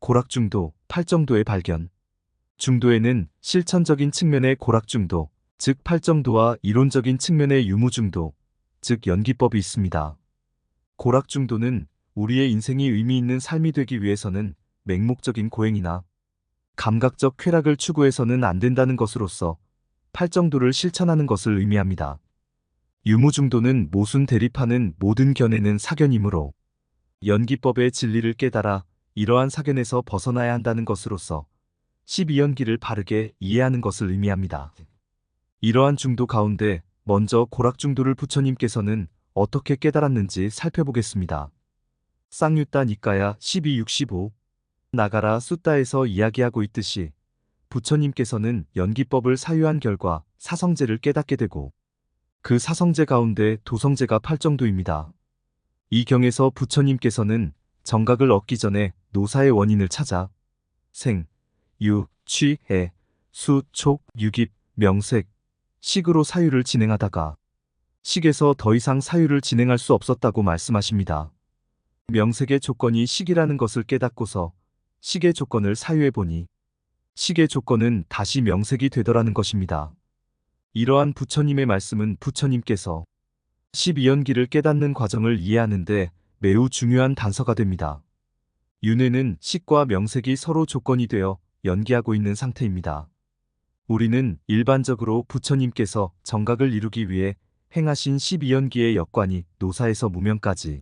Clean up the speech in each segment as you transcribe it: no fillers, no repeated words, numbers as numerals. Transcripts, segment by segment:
고락중도, 팔정도의 발견. 중도에는 실천적인 측면의 고락중도, 즉 팔정도와 이론적인 측면의 유무중도, 즉 연기법이 있습니다. 고락중도는 우리의 인생이 의미 있는 삶이 되기 위해서는 맹목적인 고행이나 감각적 쾌락을 추구해서는 안 된다는 것으로서 팔정도를 실천하는 것을 의미합니다. 유무중도는 모순 대립하는 모든 견해는 사견이므로 연기법의 진리를 깨달아 이러한 사견에서 벗어나야 한다는 것으로서 12연기를 바르게 이해하는 것을 의미합니다. 이러한 중도 가운데 먼저 고락중도를 부처님께서는 어떻게 깨달았는지 살펴보겠습니다. 쌍유따 니까야 1265 나가라 숫다에서 이야기하고 있듯이 부처님께서는 연기법을 사유한 결과 사성제를 깨닫게 되고 그 사성제 가운데 도성제가 팔정도입니다. 이 경에서 부처님께서는 정각을 얻기 전에 노사의 원인을 찾아 생, 유, 취, 해, 수, 촉, 유깁, 명색, 식으로 사유를 진행하다가 식에서 더 이상 사유를 진행할 수 없었다고 말씀하십니다. 명색의 조건이 식이라는 것을 깨닫고서 식의 조건을 사유해 보니 식의 조건은 다시 명색이 되더라는 것입니다. 이러한 부처님의 말씀은 부처님께서 12연기를 깨닫는 과정을 이해하는데 매우 중요한 단서가 됩니다. 윤회는 식과 명색이 서로 조건이 되어 연기하고 있는 상태입니다. 우리는 일반적으로 부처님께서 정각을 이루기 위해 행하신 12연기의 역관이 노사에서 무명까지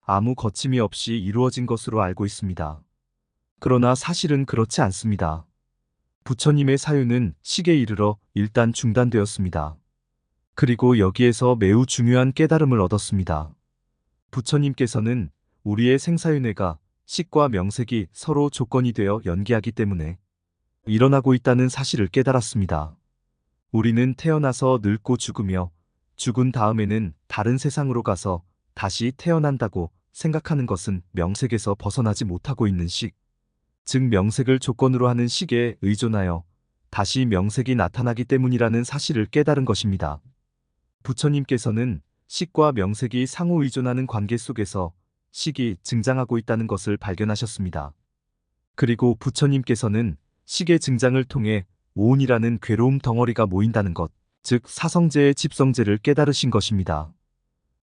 아무 거침이 없이 이루어진 것으로 알고 있습니다. 그러나 사실은 그렇지 않습니다. 부처님의 사유는 식에 이르러 일단 중단되었습니다. 그리고 여기에서 매우 중요한 깨달음을 얻었습니다. 부처님께서는 우리의 생사윤회가 식과 명색이 서로 조건이 되어 연기하기 때문에 일어나고 있다는 사실을 깨달았습니다. 우리는 태어나서 늙고 죽으며 죽은 다음에는 다른 세상으로 가서 다시 태어난다고 생각하는 것은 명색에서 벗어나지 못하고 있는 식, 즉 명색을 조건으로 하는 식에 의존하여 다시 명색이 나타나기 때문이라는 사실을 깨달은 것입니다. 부처님께서는 식과 명색이 상호 의존하는 관계 속에서 식이 증장하고 있다는 것을 발견하셨습니다. 그리고 부처님께서는 식의 증장을 통해 오온이라는 괴로움 덩어리가 모인다는 것, 즉 사성제의 집성제를 깨달으신 것입니다.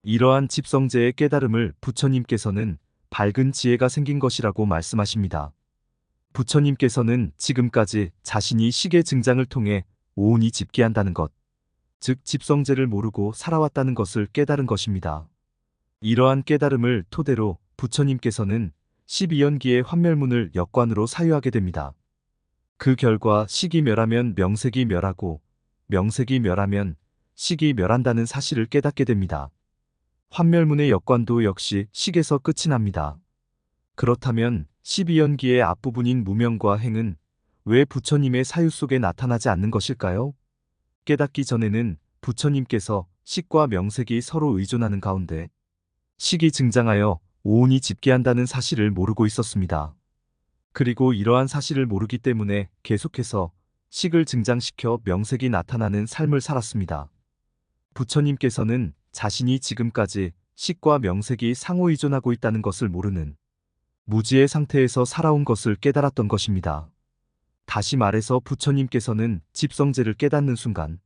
이러한 집성제의 깨달음을 부처님께서는 밝은 지혜가 생긴 것이라고 말씀하십니다. 부처님께서는 지금까지 자신이 식의 증장을 통해 오온이 집기한다는 것, 즉 집성제를 모르고 살아왔다는 것을 깨달은 것입니다. 이러한 깨달음을 토대로 부처님께서는 12연기의 환멸문을 역관으로 사유하게 됩니다. 그 결과 식이 멸하면 명색이 멸하고 명색이 멸하면 식이 멸한다는 사실을 깨닫게 됩니다. 환멸문의 역관도 역시 식에서 끝이 납니다. 그렇다면 12연기의 앞부분인 무명과 행은 왜 부처님의 사유 속에 나타나지 않는 것일까요? 깨닫기 전에는 부처님께서 식과 명색이 서로 의존하는 가운데 식이 증장하여 오온이 집계한다는 사실을 모르고 있었습니다. 그리고 이러한 사실을 모르기 때문에 계속해서 식을 증장시켜 명색이 나타나는 삶을 살았습니다. 부처님께서는 자신이 지금까지 식과 명색이 상호 의존하고 있다는 것을 모르는 무지의 상태에서 살아온 것을 깨달았던 것입니다. 다시 말해서 부처님께서는 집성제를 깨닫는 순간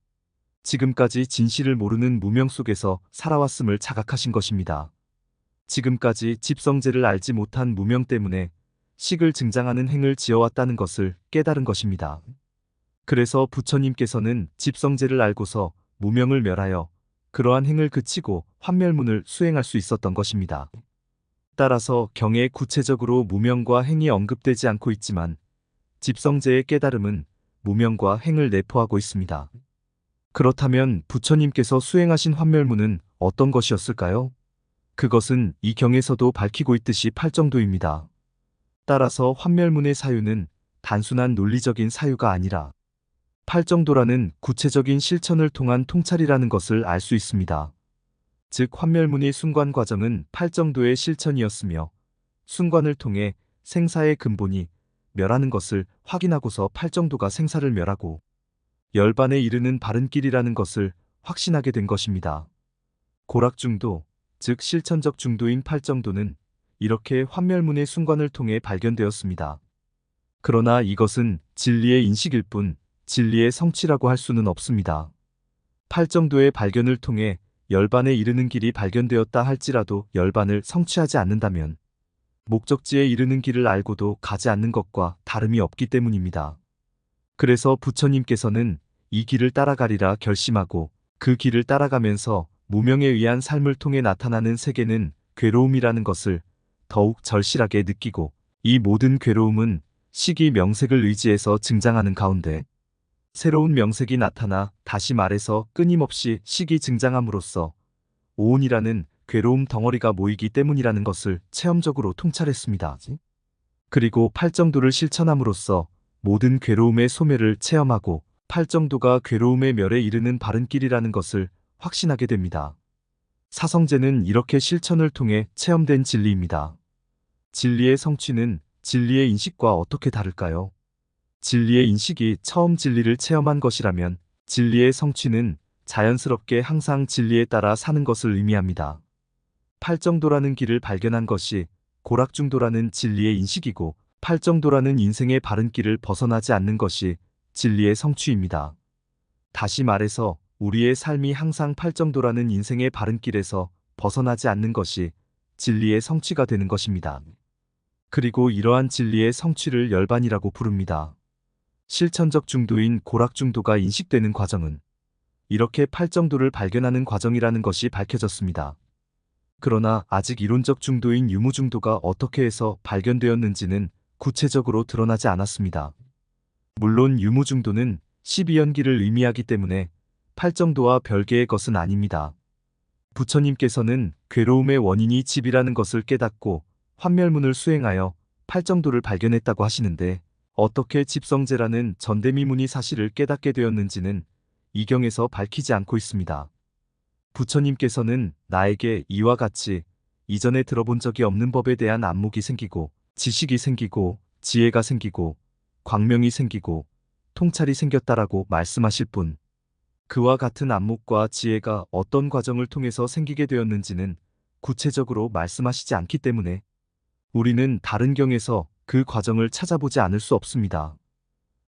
지금까지 진실을 모르는 무명 속에서 살아왔음을 자각하신 것입니다. 지금까지 집성제를 알지 못한 무명 때문에 식을 증장하는 행을 지어왔다는 것을 깨달은 것입니다. 그래서 부처님께서는 집성제를 알고서 무명을 멸하여 그러한 행을 그치고 환멸문을 수행할 수 있었던 것입니다. 따라서 경에 구체적으로 무명과 행이 언급되지 않고 있지만 집성제의 깨달음은 무명과 행을 내포하고 있습니다. 그렇다면 부처님께서 수행하신 환멸문은 어떤 것이었을까요? 그것은 이 경에서도 밝히고 있듯이 팔정도입니다. 따라서 환멸문의 사유는 단순한 논리적인 사유가 아니라 팔정도라는 구체적인 실천을 통한 통찰이라는 것을 알 수 있습니다. 즉 환멸문의 순관 과정은 팔정도의 실천이었으며 순관을 통해 생사의 근본이 멸하는 것을 확인하고서 팔정도가 생사를 멸하고 열반에 이르는 바른 길이라는 것을 확신하게 된 것입니다. 고락중도, 즉 실천적 중도인 팔정도는 이렇게 환멸문의 순관을 통해 발견되었습니다. 그러나 이것은 진리의 인식일 뿐 진리의 성취라고 할 수는 없습니다. 팔정도의 발견을 통해 열반에 이르는 길이 발견되었다 할지라도 열반을 성취하지 않는다면 목적지에 이르는 길을 알고도 가지 않는 것과 다름이 없기 때문입니다. 그래서 부처님께서는 이 길을 따라가리라 결심하고 그 길을 따라가면서 무명에 의한 삶을 통해 나타나는 세계는 괴로움이라는 것을 더욱 절실하게 느끼고 이 모든 괴로움은 시기 명색을 의지해서 증장하는 가운데 새로운 명색이 나타나 다시 말해서 끊임없이 시기 증장함으로써 오온이라는 괴로움 덩어리가 모이기 때문이라는 것을 체험적으로 통찰했습니다. 그리고 팔정도를 실천함으로써 모든 괴로움의 소멸을 체험하고 팔정도가 괴로움의 멸에 이르는 바른 길이라는 것을 확신하게 됩니다. 사성제는 이렇게 실천을 통해 체험된 진리입니다. 진리의 성취는 진리의 인식과 어떻게 다를까요? 진리의 인식이 처음 진리를 체험한 것이라면 진리의 성취는 자연스럽게 항상 진리에 따라 사는 것을 의미합니다. 팔정도라는 길을 발견한 것이 고락중도라는 진리의 인식이고 팔정도라는 인생의 바른 길을 벗어나지 않는 것이 진리의 성취입니다. 다시 말해서 우리의 삶이 항상 팔정도라는 인생의 바른 길에서 벗어나지 않는 것이 진리의 성취가 되는 것입니다. 그리고 이러한 진리의 성취를 열반이라고 부릅니다. 실천적 중도인 고락중도가 인식되는 과정은 이렇게 팔정도를 발견하는 과정이라는 것이 밝혀졌습니다. 그러나 아직 이론적 중도인 유무중도가 어떻게 해서 발견되었는지는 구체적으로 드러나지 않았습니다. 물론 유무중도는 12연기를 의미하기 때문에 팔정도와 별개의 것은 아닙니다. 부처님께서는 괴로움의 원인이 집이라는 것을 깨닫고 환멸문을 수행하여 팔정도를 발견했다고 하시는데 어떻게 집성제라는 전대미문이 사실을 깨닫게 되었는지는 이 경에서 밝히지 않고 있습니다. 부처님께서는 나에게 이와 같이 이전에 들어본 적이 없는 법에 대한 안목이 생기고 지식이 생기고 지혜가 생기고 광명이 생기고 통찰이 생겼다라고 말씀하실 뿐 그와 같은 안목과 지혜가 어떤 과정을 통해서 생기게 되었는지는 구체적으로 말씀하시지 않기 때문에 우리는 다른 경에서 그 과정을 찾아보지 않을 수 없습니다.